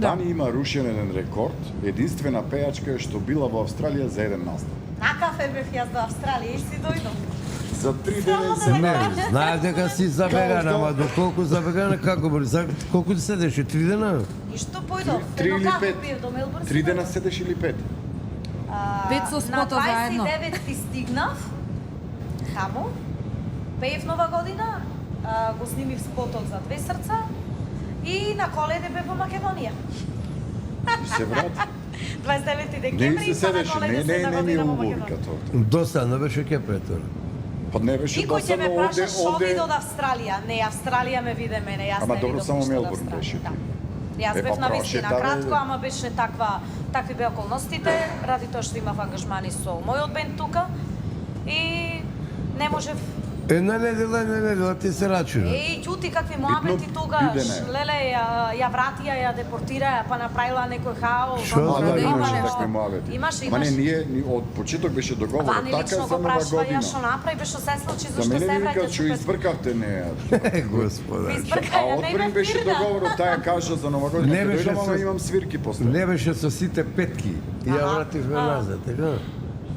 Дани има рушен еден рекорд, единствена пејачка што била во Австралија за еден настап. На кафе бев јас до Австралија и си дојдов. За 3 дена се Не, знаеш дека си забеган, ама доколку забеган, како били? Колку ти седеше? 3 дена? И што појдов? 3 или Едно кафе 5. пиев до Мелбурн. 3 дена седеш или 5? Пет со спото заедно. На 29 стигнав таму. Пеев Нова година, го снимив спотот за Две срца и на Коледе бев во Македонија. И се врати. 29 Не декември се и па на седеше, Коледе не се ми година во уловика Македонија. тоа. Досадно беше кепретор. Па не беше Никој ќе ме досадно праша што овде. види од Австралија. Не, Австралија ме виде мене, јас Ама не добро, видов само ништо од Мелбурн Австралија. беше ти. Да. Јас Е, бев па на праше, вистина таве- кратко, ама беше такви беа околностите, ради тоа што имав ангажмани со мојот бенд тука и не можев. Една недела ти се рачува. Еј, ќути какви моамети тогаш. бидене. Леле, ја вратија, ја депортираа, па направила некој хаос. Шо А, да, да имаше имаше такви муавети. Имаше, Ма не, имаше. ние од почеток беше договор Вани така лично за го Нова прашува година. ја што направи, што се случи, За зашто мене се ми викаат враќаш што избркавте неа. Господа. Избрка А ја, не одпрем имав беше фирна. договорот, таа кажа за Нова година. Не Ќе беше дојдам, ама со- имам свирки после. Не беше со сите петки. И ја Аха. вративме назад, така?